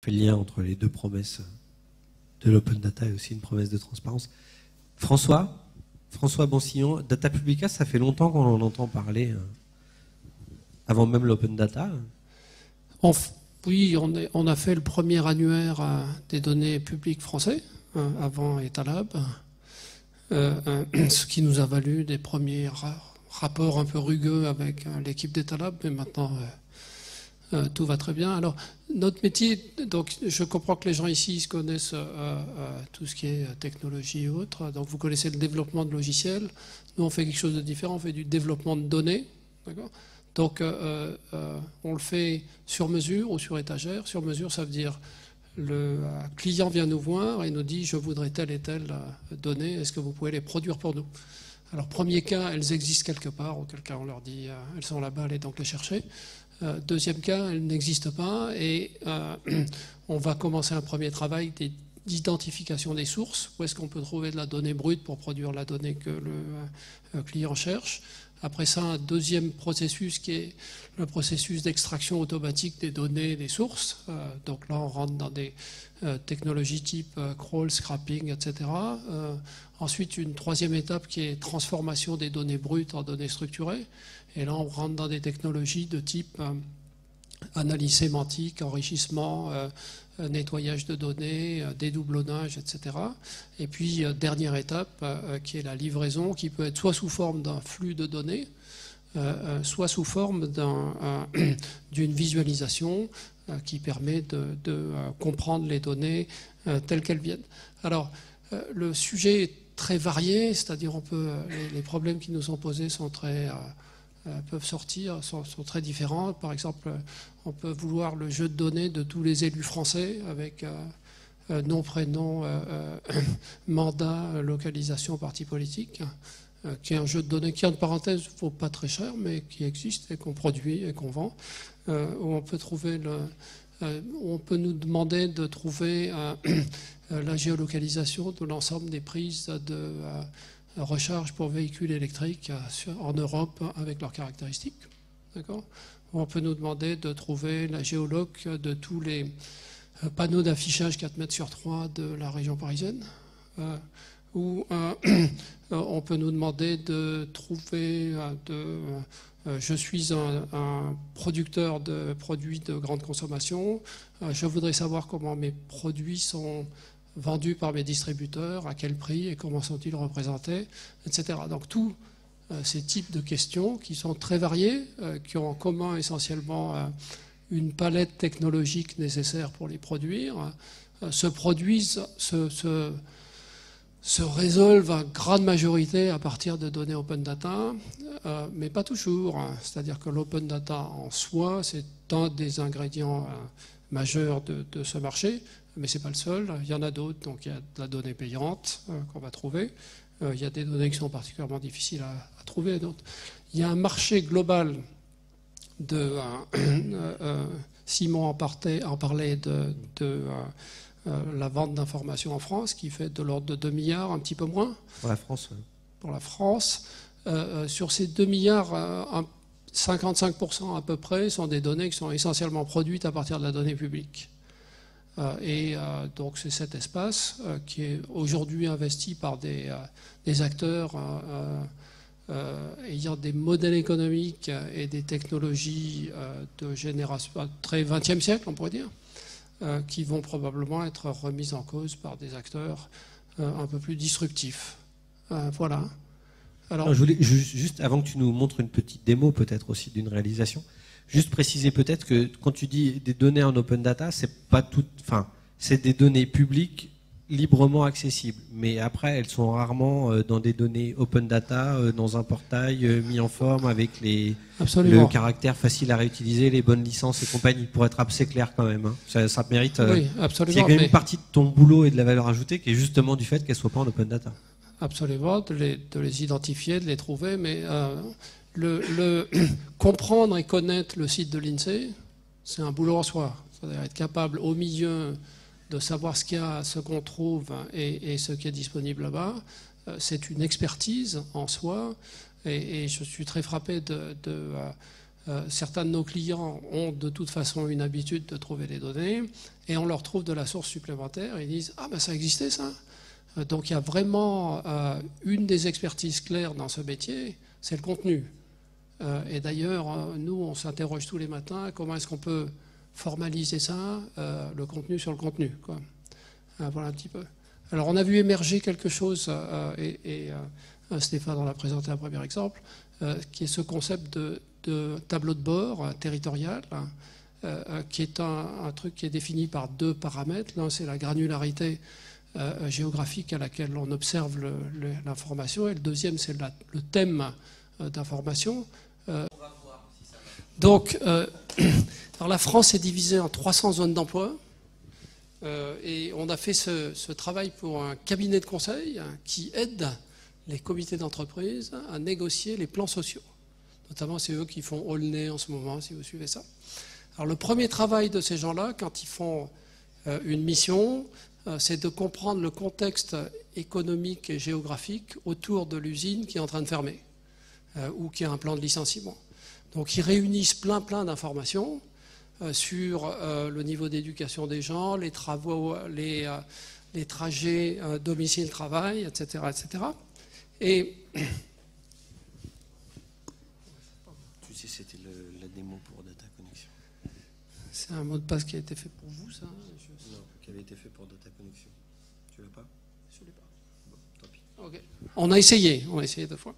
fait le lien entre les deux promesses de l'open data et aussi une promesse de transparence. François Boncillon, Data Publica, ça fait longtemps qu'on en entend parler, avant même l'open data. Oui, on a fait le premier annuaire des données publiques français, avant Etalab, ce qui nous a valu des premiers rapports un peu rugueux avec l'équipe d'Etalab, mais maintenant tout va très bien. Alors, notre métier, donc je comprends que les gens ici connaissent tout ce qui est technologie et autres, donc vous connaissez le développement de logiciels. Nous, on fait quelque chose de différent, on fait du développement de données, d'accord ? Donc, on le fait sur mesure ou sur étagère. Sur mesure, ça veut dire le client vient nous voir et nous dit « je voudrais telle et telle donnée, est-ce que vous pouvez les produire pour nous ?» Alors, premier cas, elles existent quelque part, auquel cas on leur dit « elles sont là-bas, allez donc les chercher ». Deuxième cas, elles n'existent pas et on va commencer un premier travail d'identification des sources. Où est-ce qu'on peut trouver de la donnée brute pour produire la donnée que le client cherche. Après ça, un deuxième processus qui est le processus d'extraction automatique des données des sources. Donc là, on rentre dans des technologies type crawl, scrapping, etc. Ensuite, une troisième étape qui est transformation des données brutes en données structurées. Et là, on rentre dans des technologies de type analyse sémantique, enrichissement, nettoyage de données, dédoublonnage, etc. Et puis, dernière étape, qui est la livraison, qui peut être soit sous forme d'un flux de données, soit sous forme d'une visualisation qui permet de comprendre les données telles qu'elles viennent. Alors, le sujet est très varié, c'est-à-dire les problèmes qui nous sont posés peuvent sortir, sont très différents. Par exemple, on peut vouloir le jeu de données de tous les élus français avec nom, prénom, mandat, localisation, parti politique, qui est un jeu de données qui, en parenthèse, ne vaut pas très cher, mais qui existe et qu'on produit et qu'on vend, où on peut nous demander de trouver la géolocalisation de l'ensemble des prises de recharge pour véhicules électriques en Europe avec leurs caractéristiques. D'accord ? On peut nous demander de trouver la géoloc de tous les panneaux d'affichage 4 mètres sur 3 de la région parisienne. Ou on peut nous demander de trouver je suis un producteur de produits de grande consommation. Je voudrais savoir comment mes produits sont vendus par mes distributeurs, à quel prix et comment sont-ils représentés, etc. Donc tous ces types de questions qui sont très variées, qui ont en commun essentiellement une palette technologique nécessaire pour les produire, se résolvent en grande majorité à partir de données open data, mais pas toujours. C'est-à-dire que l'open data en soi, c'est un des ingrédients majeurs de ce marché, mais ce n'est pas le seul. Il y en a d'autres. Donc il y a de la donnée payante qu'on va trouver. Il y a des données qui sont particulièrement difficiles à trouver. Donc, il y a un marché global Simon en parlait de la vente d'informations en France, qui fait de l'ordre de 2 milliards, un petit peu moins. Pour la France, oui. Pour la France. Sur ces 2 milliards, 55% à peu près sont des données qui sont essentiellement produites à partir de la donnée publique. Donc c'est cet espace qui est aujourd'hui investi par des acteurs ayant des modèles économiques et des technologies de génération très 20e siècle, on pourrait dire, qui vont probablement être remises en cause par des acteurs un peu plus disruptifs. Voilà. Alors, je voulais juste, avant que tu nous montres une petite démo peut-être aussi d'une réalisation, juste préciser peut-être que quand tu dis des données en open data, c'est des données publiques librement accessibles. Mais après, elles sont rarement dans des données open data, dans un portail mis en forme avec le caractère facile à réutiliser, les bonnes licences et compagnie, pour être assez clair quand même. Hein. Ça mérite. Oui, absolument. Il y a quand même une partie de ton boulot et de la valeur ajoutée qui est justement du fait qu'elles ne soient pas en open data. Absolument, de les identifier, de les trouver, mais comprendre et connaître le site de l'INSEE, c'est un boulot en soi. C'est-à-dire être capable au milieu de savoir ce qu'il y a, ce qu'on trouve et ce qui est disponible là-bas, c'est une expertise en soi. Et je suis très frappé certains de nos clients ont de toute façon une habitude de trouver les données et on leur trouve de la source supplémentaire et ils disent « Ah ben ça existait ça !» Donc il y a vraiment une des expertises claires dans ce métier, c'est le contenu. Et d'ailleurs, nous on s'interroge tous les matins, comment est-ce qu'on peut formaliser ça, le contenu sur le contenu, quoi. Voilà un petit peu. Alors on a vu émerger quelque chose, et Stéphane en a présenté un premier exemple, qui est ce concept de tableau de bord territorial, qui est un truc qui est défini par deux paramètres. L'un, c'est la granularité géographique à laquelle on observe l'information, et le deuxième, c'est le thème d'information. Donc, alors la France est divisée en 300 zones d'emploi, et on a fait ce travail pour un cabinet de conseil qui aide les comités d'entreprise à négocier les plans sociaux. Notamment, c'est eux qui font Aulnay en ce moment, si vous suivez ça. Alors, le premier travail de ces gens-là, quand ils font une mission, c'est de comprendre le contexte économique et géographique autour de l'usine qui est en train de fermer ou qui a un plan de licenciement. Donc, ils réunissent plein d'informations sur le niveau d'éducation des gens, les travaux, les trajets domicile-travail, etc., etc. Et tu sais, c'était la démo pour Data Connection. C'est un mot de passe qui a été fait pour vous, ça? Non, qui avait été fait pour Data Connection. Tu l'as pas? Je l'ai pas. Bon, tant pis. Okay. On a essayé 2 fois.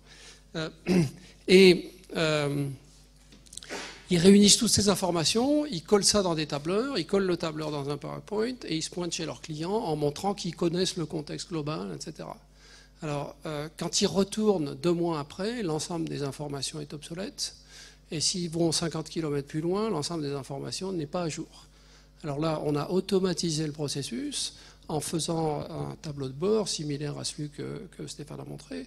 Ils réunissent toutes ces informations, ils collent ça dans des tableurs, ils collent le tableur dans un PowerPoint et ils se pointent chez leurs clients en montrant qu'ils connaissent le contexte global, etc. Alors, quand ils retournent 2 mois après, l'ensemble des informations est obsolète. Et s'ils vont 50 km plus loin, l'ensemble des informations n'est pas à jour. Alors là, on a automatisé le processus en faisant un tableau de bord similaire à celui que Stéphane a montré,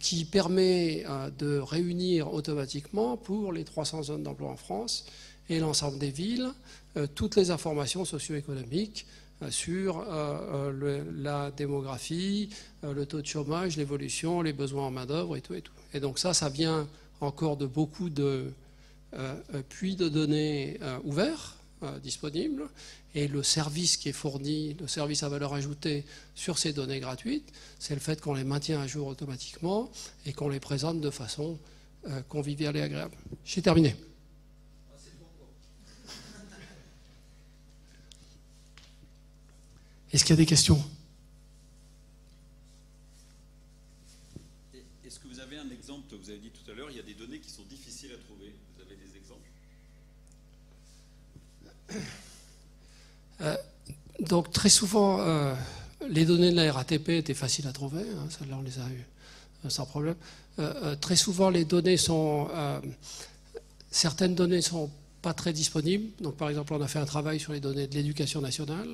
qui permet de réunir automatiquement pour les 300 zones d'emploi en France et l'ensemble des villes toutes les informations socio-économiques sur la démographie, le taux de chômage, l'évolution, les besoins en main-d'œuvre et tout et tout. Et donc ça vient encore de beaucoup de puits de données ouverts, disponibles, et le service qui est fourni, le service à valeur ajoutée sur ces données gratuites, c'est le fait qu'on les maintient à jour automatiquement et qu'on les présente de façon conviviale et agréable. J'ai terminé. Est-ce qu'il y a des questions? Est-ce que vous avez un exemple? Vous avez dit tout à l'heure, il y a des données qui sont difficiles à trouver. Vous avez des exemples? Donc très souvent, les données de la RATP étaient faciles à trouver, hein, celles-là on les a eues sans problème. Très souvent, les données sont... certaines données ne sont pas très disponibles. Donc par exemple, on a fait un travail sur les données de l'éducation nationale.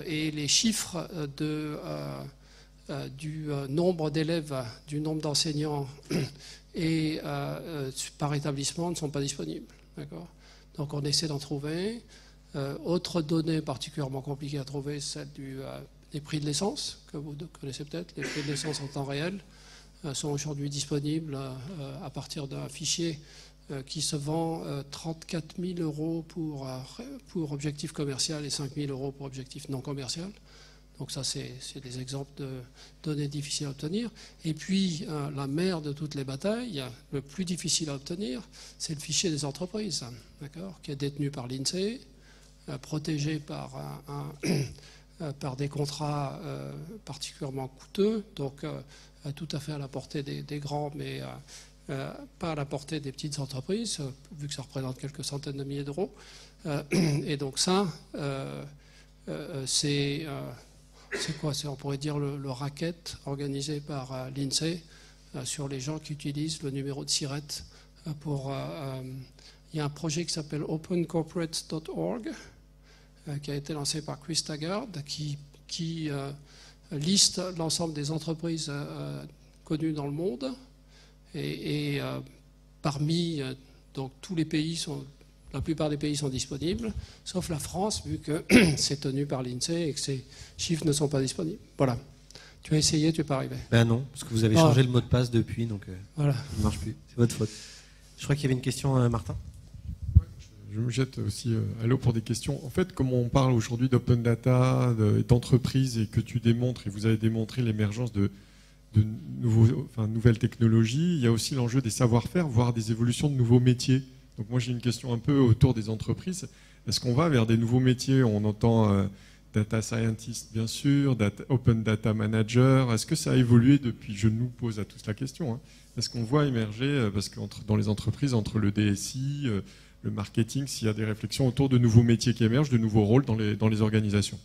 Et les chiffres du nombre d'élèves, du nombre d'enseignants et par établissement ne sont pas disponibles. Donc on essaie d'en trouver. Autre donnée particulièrement compliquée à trouver, c'est celle des prix de l'essence, que vous connaissez peut-être. Les prix de l'essence en temps réel sont aujourd'hui disponibles à partir d'un fichier qui se vend 34 000 € pour objectif commercial et 5 000 € pour objectif non commercial. Donc ça, c'est des exemples de données difficiles à obtenir. Et puis, la mère de toutes les batailles, le plus difficile à obtenir, c'est le fichier des entreprises, qui est détenu par l'INSEE, protégé par des contrats particulièrement coûteux, donc tout à fait à la portée des grands, mais pas à la portée des petites entreprises, vu que ça représente quelques centaines de milliers d'euros. Et donc ça, c'est quoi? On pourrait dire le racket organisé par l'INSEE sur les gens qui utilisent le numéro de SIRET pour... il y a un projet qui s'appelle opencorporate.org qui a été lancé par Chris Taggart qui liste l'ensemble des entreprises connues dans le monde. Et parmi donc tous les pays la plupart des pays sont disponibles, sauf la France, vu que c'est tenu par l'INSEE et que ces chiffres ne sont pas disponibles. Voilà. Tu as essayé, tu n'es pas arrivé. Ben non, parce que vous avez changé le mot de passe depuis, donc voilà. il ne marche plus. C'est votre faute. Je crois qu'il y avait une question, Martin. Je me jette aussi à l'eau pour des questions. En fait, comme on parle aujourd'hui d'open data, d'entreprise, et que tu démontres, et vous avez démontré l'émergence de nouvelles technologies, il y a aussi l'enjeu des savoir-faire, voire des évolutions de nouveaux métiers. Donc moi, j'ai une question un peu autour des entreprises. Est-ce qu'on va vers des nouveaux métiers? On entend data scientist, bien sûr, open data manager. Est-ce que ça a évolué depuis? Je nous pose à tous la question. Hein. Est-ce qu'on voit émerger, parce que dans les entreprises, entre le DSI, le marketing, s'il y a des réflexions autour de nouveaux métiers qui émergent, de nouveaux rôles dans les organisations?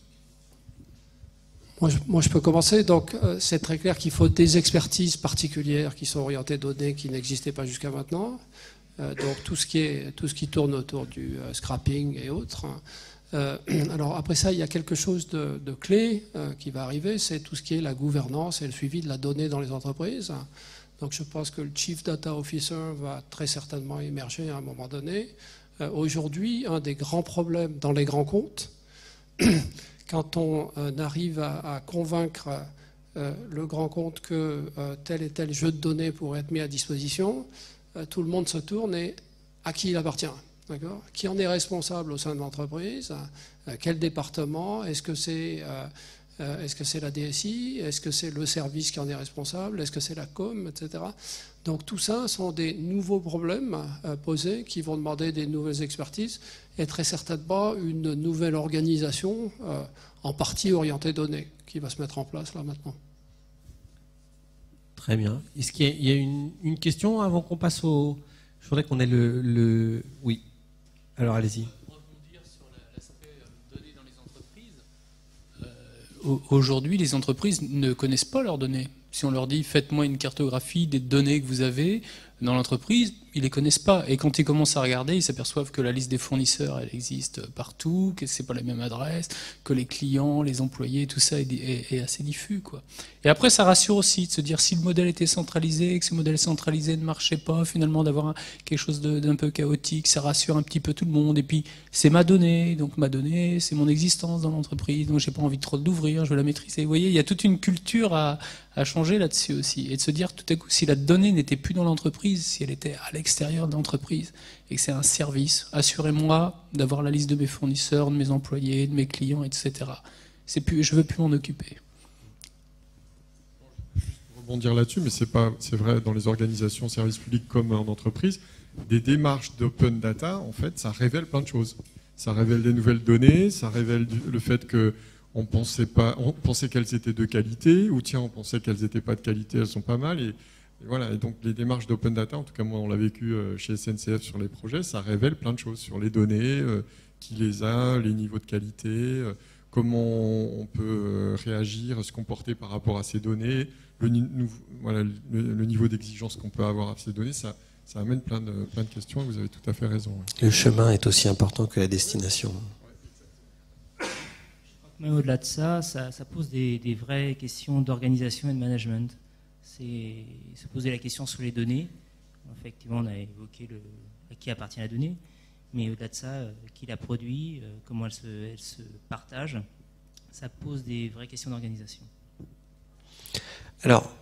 Moi, je peux commencer. Donc, c'est très clair qu'il faut des expertises particulières qui sont orientées données qui n'existaient pas jusqu'à maintenant. Donc, tout ce qui tourne autour du scrapping et autres. Alors, après ça, il y a quelque chose de clé qui va arriver, c'est tout ce qui est la gouvernance et le suivi de la donnée dans les entreprises. Donc je pense que le Chief Data Officer va très certainement émerger à un moment donné. Aujourd'hui, un des grands problèmes dans les grands comptes, quand on arrive à convaincre le grand compte que tel et tel jeu de données pourrait être mis à disposition, tout le monde se tourne et à qui il appartient, d'accord ? Qui en est responsable au sein de l'entreprise? Quel département? Est-ce que c'est la DSI? Est-ce que c'est le service qui en est responsable? Est-ce que c'est la com, etc. Donc tout ça sont des nouveaux problèmes posés qui vont demander des nouvelles expertises et très certainement une nouvelle organisation en partie orientée données qui va se mettre en place là maintenant. Très bien. Est-ce qu'il y a une question avant qu'on passe au... Je voudrais qu'on ait le... Oui. Alors allez-y. Aujourd'hui, les entreprises ne connaissent pas leurs données. Si on leur dit « faites-moi une cartographie des données que vous avez dans l'entreprise », ils ne les connaissent pas. Et quand ils commencent à regarder, ils s'aperçoivent que la liste des fournisseurs, elle existe partout, que ce n'est pas la même adresse, que les clients, les employés, tout ça est assez diffus, quoi. Et après, ça rassure aussi de se dire si le modèle était centralisé, que ce modèle centralisé ne marchait pas, finalement d'avoir quelque chose d'un peu chaotique, ça rassure un petit peu tout le monde. Et puis, c'est ma donnée, donc ma donnée, c'est mon existence dans l'entreprise, donc j'ai pas envie trop de l'ouvrir, je veux la maîtriser. Vous voyez, il y a toute une culture à changer là-dessus aussi. Et de se dire tout à coup, si la donnée n'était plus dans l'entreprise, si elle était à l'extérieur de l'entreprise, et que c'est un service, assurez-moi d'avoir la liste de mes fournisseurs, de mes employés, de mes clients, etc. Je ne veux plus m'en occuper. Rebondir là-dessus, mais c'est vrai dans les organisations, services publics comme en entreprise, des démarches d'open data, en fait, ça révèle plein de choses. Ça révèle des nouvelles données, ça révèle le fait qu'on pensait qu'elles étaient de qualité, ou tiens, on pensait qu'elles n'étaient pas de qualité, elles sont pas mal. Et voilà, et donc les démarches d'open data, en tout cas moi on l'a vécu chez SNCF sur les projets, ça révèle plein de choses sur les données, qui les a, les niveaux de qualité, comment on peut réagir, se comporter par rapport à ces données, le niveau d'exigence qu'on peut avoir à ces données, ça amène plein de questions et vous avez tout à fait raison. Ouais. Le chemin est aussi important que la destination. Mais au-delà de ça, ça pose des vraies questions d'organisation et de management. C'est se poser la question sur les données. Effectivement, on a évoqué à qui appartient la donnée, mais au-delà de ça, qui la produit, comment elle se partage, ça pose des vraies questions d'organisation. Alors,